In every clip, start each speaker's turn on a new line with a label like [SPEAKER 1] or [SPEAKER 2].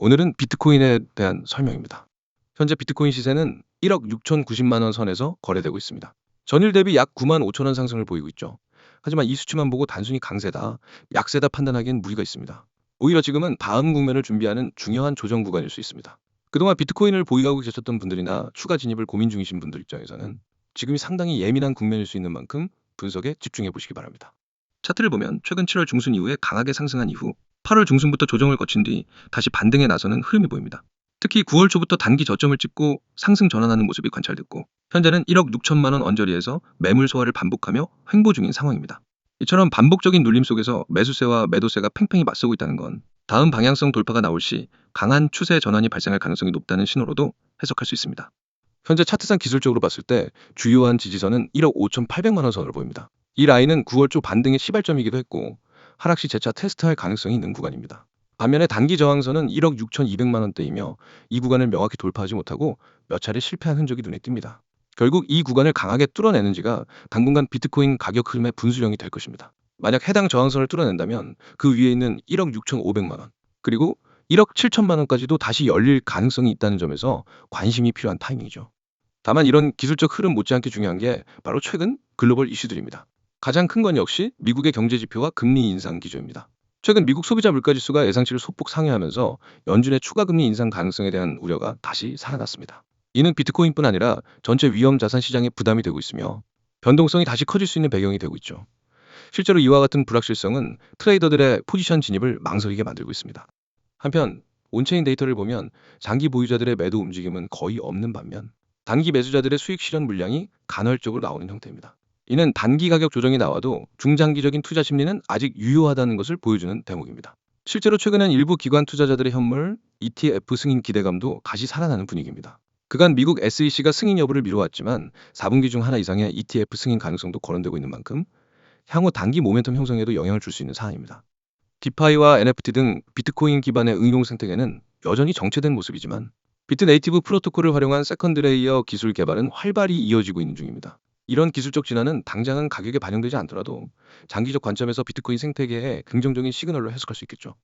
[SPEAKER 1] 오늘은 비트코인에 대한 설명입니다. 현재 비트코인 시세는 1억 6,090만 원 선에서 거래되고 있습니다. 전일 대비 약 9만 5천 원 상승을 보이고 있죠. 하지만 이 수치만 보고 단순히 강세다, 약세다 판단하기엔 무리가 있습니다. 오히려 지금은 다음 국면을 준비하는 중요한 조정 구간일 수 있습니다. 그동안 비트코인을 보유하고 계셨던 분들이나 추가 진입을 고민 중이신 분들 입장에서는 지금이 상당히 예민한 국면일 수 있는 만큼 분석에 집중해 보시기 바랍니다. 차트를 보면 최근 7월 중순 이후에 강하게 상승한 이후 8월 중순부터 조정을 거친 뒤 다시 반등에 나서는 흐름이 보입니다. 특히 9월 초부터 단기 저점을 찍고 상승 전환하는 모습이 관찰됐고 현재는 1억 6천만 원 언저리에서 매물 소화를 반복하며 횡보 중인 상황입니다. 이처럼 반복적인 눌림 속에서 매수세와 매도세가 팽팽히 맞서고 있다는 건 다음 방향성 돌파가 나올 시 강한 추세 전환이 발생할 가능성이 높다는 신호로도 해석할 수 있습니다. 현재 차트상 기술적으로 봤을 때 주요한 지지선은 1억 5,800만 원 선으로 보입니다. 이 라인은 9월 초 반등의 시발점이기도 했고 하락 시 재차 테스트할 가능성이 있는 구간입니다. 반면에 단기 저항선은 1억 6,200만 원대이며 이 구간을 명확히 돌파하지 못하고 몇 차례 실패한 흔적이 눈에 띕니다. 결국 이 구간을 강하게 뚫어내는지가 당분간 비트코인 가격 흐름의 분수령이 될 것입니다. 만약 해당 저항선을 뚫어낸다면 그 위에 있는 1억 6,500만 원 그리고 1억 7천만 원까지도 다시 열릴 가능성이 있다는 점에서 관심이 필요한 타이밍이죠. 다만 이런 기술적 흐름 못지않게 중요한 게 바로 최근 글로벌 이슈들입니다. 가장 큰 건 역시 미국의 경제 지표와 금리 인상 기조입니다. 최근 미국 소비자 물가지수가 예상치를 소폭 상회하면서 연준의 추가 금리 인상 가능성에 대한 우려가 다시 살아났습니다. 이는 비트코인뿐 아니라 전체 위험 자산 시장에 부담이 되고 있으며 변동성이 다시 커질 수 있는 배경이 되고 있죠. 실제로 이와 같은 불확실성은 트레이더들의 포지션 진입을 망설이게 만들고 있습니다. 한편 온체인 데이터를 보면 장기 보유자들의 매도 움직임은 거의 없는 반면 단기 매수자들의 수익 실현 물량이 간헐적으로 나오는 형태입니다. 이는 단기 가격 조정이 나와도 중장기적인 투자 심리는 아직 유효하다는 것을 보여주는 대목입니다. 실제로 최근엔 일부 기관 투자자들의 현물, ETF 승인 기대감도 다시 살아나는 분위기입니다. 그간 미국 SEC가 승인 여부를 미뤄왔지만 4분기 중 하나 이상의 ETF 승인 가능성도 거론되고 있는 만큼 향후 단기 모멘텀 형성에도 영향을 줄 수 있는 사안입니다. 디파이와 NFT 등 비트코인 기반의 응용 생태계는 여전히 정체된 모습이지만 비트 네이티브 프로토콜을 활용한 세컨드 레이어 기술 개발은 활발히 이어지고 있는 중입니다. 이런 기술적 진화는 당장은 가격에 반영되지 않더라도 장기적 관점에서 비트코인 생태계에 긍정적인 시그널로 해석할 수 있겠죠.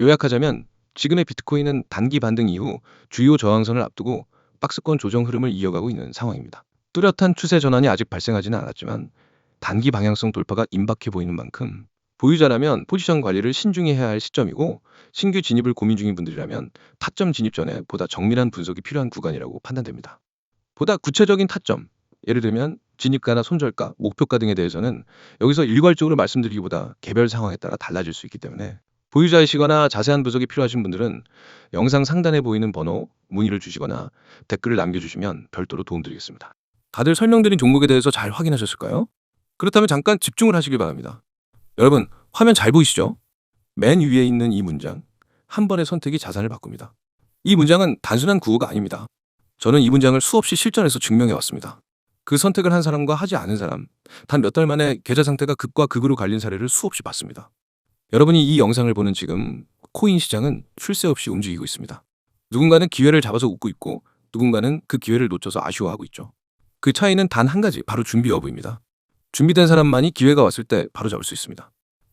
[SPEAKER 1] 요약하자면 지금의 비트코인은 단기 반등 이후 주요 저항선을 앞두고 박스권 조정 흐름을 이어가고 있는 상황입니다. 뚜렷한 추세 전환이 아직 발생하지는 않았지만 단기 방향성 돌파가 임박해 보이는 만큼 보유자라면 포지션 관리를 신중히 해야 할 시점이고 신규 진입을 고민 중인 분들이라면 타점 진입 전에 보다 정밀한 분석이 필요한 구간이라고 판단됩니다. 보다 구체적인 타점, 예를 들면 진입가나 손절가, 목표가 등에 대해서는 여기서 일괄적으로 말씀드리기보다 개별 상황에 따라 달라질 수 있기 때문에 보유자이시거나 자세한 분석이 필요하신 분들은 영상 상단에 보이는 번호 문의를 주시거나 댓글을 남겨주시면 별도로 도움드리겠습니다. 다들 설명드린 종목에 대해서 잘 확인하셨을까요? 그렇다면 잠깐 집중을 하시길 바랍니다. 여러분, 화면 잘 보이시죠? 맨 위에 있는 이 문장, 한 번의 선택이 자산을 바꿉니다. 이 문장은 단순한 구호가 아닙니다. 저는 이 문장을 수없이 실전에서 증명해 왔습니다. 그 선택을 한 사람과 하지 않은 사람, 단 몇 달 만에 계좌 상태가 극과 극으로 갈린 사례를 수없이 봤습니다. 여러분이 이 영상을 보는 지금 코인 시장은 쉴 새 없이 움직이고 있습니다. 누군가는 기회를 잡아서 웃고 있고 누군가는 그 기회를 놓쳐서 아쉬워하고 있죠. 그 차이는 단 한 가지, 바로 준비 여부입니다. 준비된 사람만이 기회가 왔을 때 바로 잡을 수 있습니다.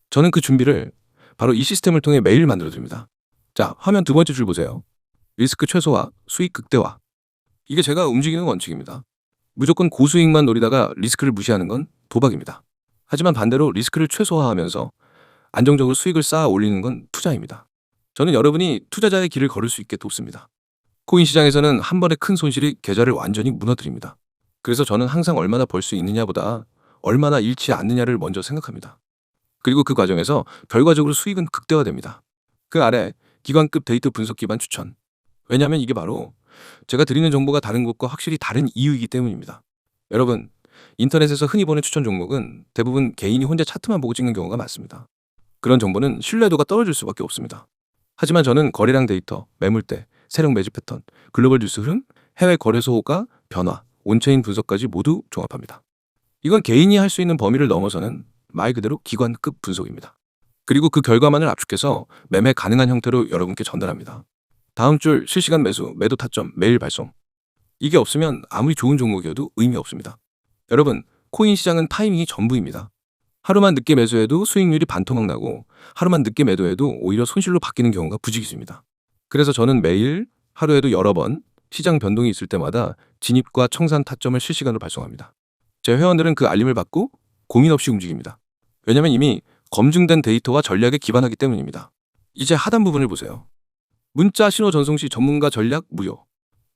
[SPEAKER 1] 저는 그 준비를 바로 이 시스템을 통해 매일 만들어 드립니다. 자, 화면 두 번째 줄 보세요. 리스크 최소화, 수익 극대화. 이게 제가 움직이는 원칙입니다. 무조건 고수익만 노리다가 리스크를 무시하는 건 도박입니다. 하지만 반대로 리스크를 최소화하면서 안정적으로 수익을 쌓아 올리는 건 투자입니다. 저는 여러분이 투자자의 길을 걸을 수 있게 돕습니다. 코인 시장에서는 한 번의 큰 손실이 계좌를 완전히 무너뜨립니다. 그래서 저는 항상 얼마나 벌 수 있느냐보다 얼마나 잃지 않느냐를 먼저 생각합니다. 그리고 그 과정에서 결과적으로 수익은 극대화됩니다. 그 아래 기관급 데이터 분석 기반 추천. 왜냐하면 이게 바로 제가 드리는 정보가 다른 곳과 확실히 다른 이유이기 때문입니다. 여러분, 인터넷에서 흔히 보는 추천 종목은 대부분 개인이 혼자 차트만 보고 찍는 경우가 많습니다. 그런 정보는 신뢰도가 떨어질 수밖에 없습니다. 하지만 저는 거래량 데이터, 매물대, 세력 매집 패턴, 글로벌 뉴스 흐름, 해외 거래소 호가, 변화, 온체인 분석까지 모두 종합합니다. 이건 개인이 할 수 있는 범위를 넘어서는 말 그대로 기관급 분석입니다. 그리고 그 결과만을 압축해서 매매 가능한 형태로 여러분께 전달합니다. 다음 줄 실시간 매수, 매도 타점, 매일 발송. 이게 없으면 아무리 좋은 종목이어도 의미 없습니다. 여러분, 코인 시장은 타이밍이 전부입니다. 하루만 늦게 매수해도 수익률이 반토막 나고 하루만 늦게 매도해도 오히려 손실로 바뀌는 경우가 부지기수입니다. 그래서 저는 매일 하루에도 여러 번 시장 변동이 있을 때마다 진입과 청산 타점을 실시간으로 발송합니다. 제 회원들은 그 알림을 받고 고민 없이 움직입니다. 왜냐면 이미 검증된 데이터와 전략에 기반하기 때문입니다. 이제 하단 부분을 보세요. 문자 신호 전송 시 전문가 전략 무료.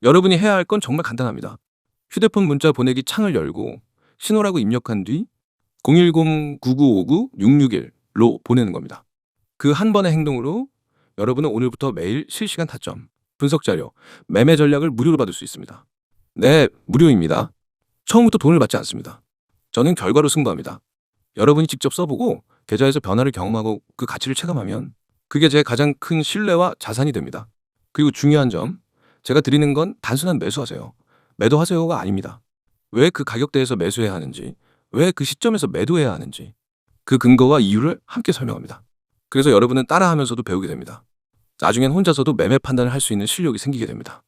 [SPEAKER 1] 여러분이 해야 할 건 정말 간단합니다. 휴대폰 문자 보내기 창을 열고 신호라고 입력한 뒤 010-9959-661로 보내는 겁니다. 그 한 번의 행동으로 여러분은 오늘부터 매일 실시간 타점, 분석 자료, 매매 전략을 무료로 받을 수 있습니다. 네, 무료입니다. 처음부터 돈을 받지 않습니다. 저는 결과로 승부합니다. 여러분이 직접 써보고 계좌에서 변화를 경험하고 그 가치를 체감하면 그게 제 가장 큰 신뢰와 자산이 됩니다. 그리고 중요한 점, 제가 드리는 건 단순한 매수하세요, 매도하세요가 아닙니다. 왜 그 가격대에서 매수해야 하는지, 왜 그 시점에서 매도해야 하는지, 그 근거와 이유를 함께 설명합니다. 그래서 여러분은 따라하면서도 배우게 됩니다. 나중엔 혼자서도 매매 판단을 할 수 있는 실력이 생기게 됩니다.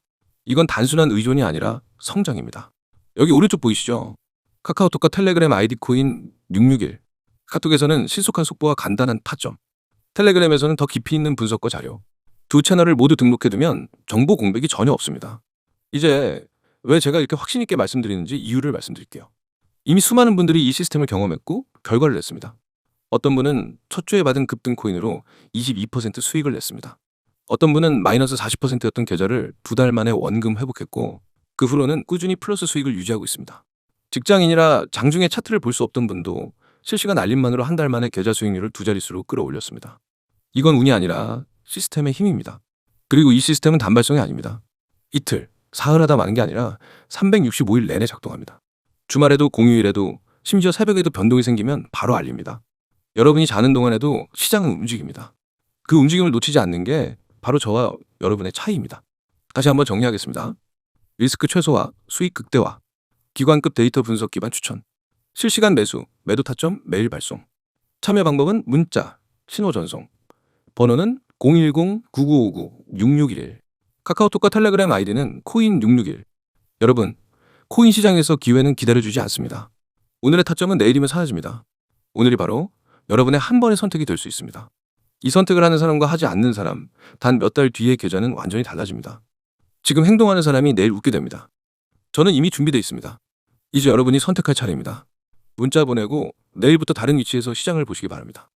[SPEAKER 1] 이건 단순한 의존이 아니라 성장입니다. 여기 오른쪽 보이시죠? 카카오톡과 텔레그램 아이디 코인 661. 카톡에서는 신속한 속보와 간단한 타점, 텔레그램에서는 더 깊이 있는 분석과 자료. 두 채널을 모두 등록해두면 정보 공백이 전혀 없습니다. 이제 왜 제가 이렇게 확신 있게 말씀드리는지 이유를 말씀드릴게요. 이미 수많은 분들이 이 시스템을 경험했고 결과를 냈습니다. 어떤 분은 첫 주에 받은 급등 코인으로 22% 수익을 냈습니다. 어떤 분은 마이너스 40%였던 계좌를 2달 만에 원금 회복했고 그 후로는 꾸준히 플러스 수익을 유지하고 있습니다. 직장인이라 장중에 차트를 볼 수 없던 분도 실시간 알림만으로 한 달 만에 계좌 수익률을 2자릿수로 끌어올렸습니다. 이건 운이 아니라 시스템의 힘입니다. 그리고 이 시스템은 단발성이 아닙니다. 이틀, 사흘하다 마는 게 아니라 365일 내내 작동합니다. 주말에도 공휴일에도 심지어 새벽에도 변동이 생기면 바로 알립니다. 여러분이 자는 동안에도 시장은 움직입니다. 그 움직임을 놓치지 않는 게 바로 저와 여러분의 차이입니다. 다시 한번 정리하겠습니다. 리스크 최소화, 수익 극대화, 기관급 데이터 분석 기반 추천, 실시간 매수, 매도 타점 매일 발송. 참여 방법은 문자, 신호 전송. 번호는 010-9959-6611. 카카오톡과 텔레그램 아이디는 코인661. 여러분, 코인 시장에서 기회는 기다려주지 않습니다. 오늘의 타점은 내일이면 사라집니다. 오늘이 바로 여러분의 한 번의 선택이 될 수 있습니다. 이 선택을 하는 사람과 하지 않는 사람, 단 몇 달 뒤의 계좌는 완전히 달라집니다. 지금 행동하는 사람이 내일 웃게 됩니다. 저는 이미 준비되어 있습니다. 이제 여러분이 선택할 차례입니다. 문자 보내고 내일부터 다른 위치에서 시장을 보시기 바랍니다.